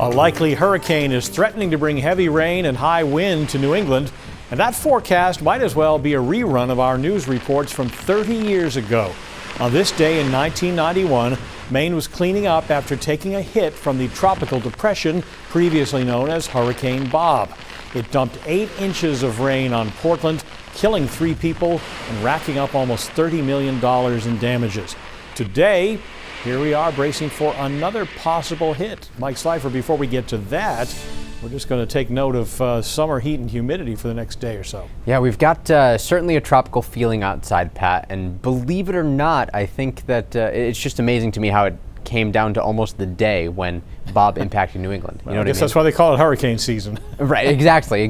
A likely hurricane is threatening to bring heavy rain and high wind to New England, and that forecast might as well be a rerun of our news reports from 30 years ago. On this day in 1991, Maine was cleaning up after taking a hit from the tropical depression previously known as Hurricane Bob. It dumped 8 inches of rain on Portland, killing 3 people and racking up almost $30 million in damages. Today, here we are bracing for another possible hit. Mike Slifer, before we get to that, we're just going to take note of summer heat and humidity for the next day or so. Yeah, we've got certainly a tropical feeling outside, Pat, and believe it or not, I think that it's just amazing to me how it came down to almost the day when Bob impacted New England. You know what I mean? That's why they call it hurricane season. Right, exactly.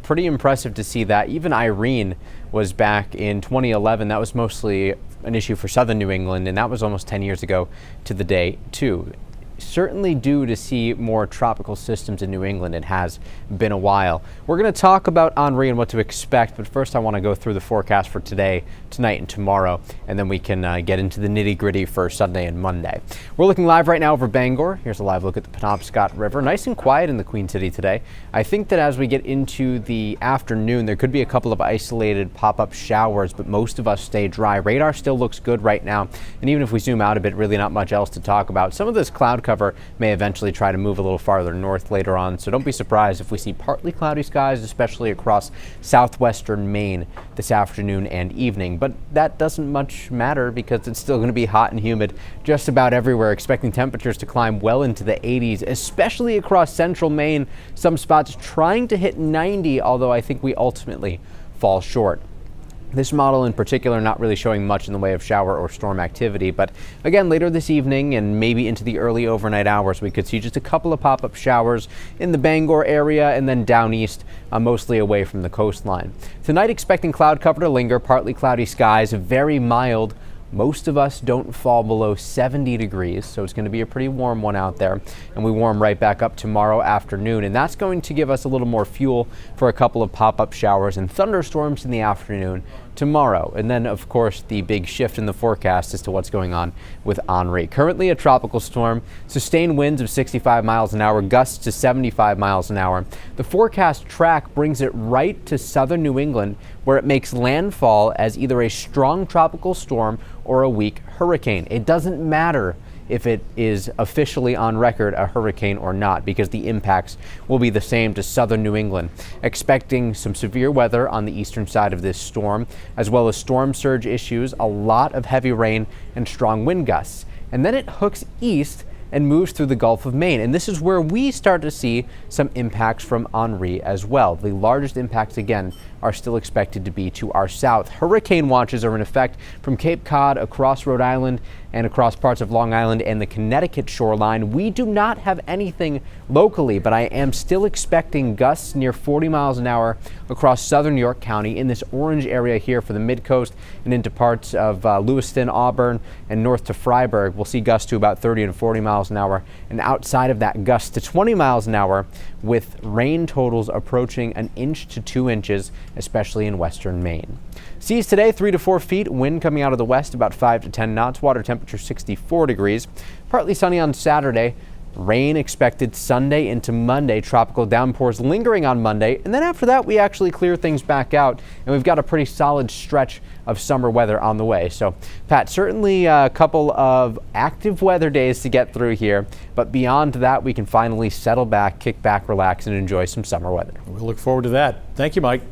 Pretty impressive to see that. Even Irene was back in 2011. That was mostly an issue for southern New England, and that was almost 10 years ago to the day, too. Certainly due to see more tropical systems in New England. It has been a while. We're going to talk about HENRI and what to expect, but first I want to go through the forecast for today, tonight, and tomorrow, and then we can get into the nitty-gritty for Sunday and Monday. We're looking live right now over Bangor. Here's a live look at the Penobscot River. Nice and quiet in the Queen City today. I think that as we get into the afternoon, there could be a couple of isolated pop-up showers, but most of us stay dry. Radar still looks good right now, and even if we zoom out a bit, really not much else to talk about. Some of this cloud cover may eventually try to move a little farther north later on, so don't be surprised if we see partly cloudy skies, especially across southwestern Maine this afternoon and evening. But that doesn't much matter because it's still going to be hot and humid just about everywhere, expecting temperatures to climb well into the 80s, especially across central Maine. Some spots trying to hit 90, although I think we ultimately fall short. This model in particular not really showing much in the way of shower or storm activity, but again, later this evening and maybe into the early overnight hours, we could see just a couple of pop-up showers in the Bangor area and then down east, mostly away from the coastline. Tonight, expecting cloud cover to linger, partly cloudy skies, very mild. Most of us don't fall below 70 degrees, so it's going to be a pretty warm one out there. And we warm right back up tomorrow afternoon, and that's going to give us a little more fuel for a couple of pop-up showers and thunderstorms in the afternoon tomorrow. And then, of course, the big shift in the forecast as to what's going on with HENRI. Currently a tropical storm, sustained winds of 65 miles an hour, gusts to 75 miles an hour. The forecast track brings it right to southern New England, where it makes landfall as either a strong tropical storm or a weak hurricane. It doesn't matter if it is officially on record a hurricane or not, because the impacts will be the same to southern New England. Expecting some severe weather on the eastern side of this storm, as well as storm surge issues, a lot of heavy rain and strong wind gusts. And then it hooks east and moves through the Gulf of Maine. And this is where we start to see some impacts from HENRI as well. The largest impacts, again, are still expected to be to our south. Hurricane watches are in effect from Cape Cod across Rhode Island and across parts of Long Island and the Connecticut shoreline. We do not have anything locally, but I am still expecting gusts near 40 miles an hour across southern York County in this orange area here for the mid-coast and into parts of Lewiston, Auburn, and north to Freiburg. We'll see gusts to about 30 and 40 miles an hour, and outside of that, gusts to 20 miles an hour with rain totals approaching 1 inch to 2 inches, especially in western Maine. Seas today 3 to 4 feet, wind coming out of the west about 5 to 10 knots, water temperature 64 degrees. Partly sunny on Saturday, rain expected Sunday into Monday, tropical downpours lingering on Monday, and then after that we actually clear things back out and we've got a pretty solid stretch of summer weather on the way. So Pat, certainly a couple of active weather days to get through here, but beyond that we can finally settle back, kick back, relax, and enjoy some summer weather. We'll look forward to that. Thank you, Mike.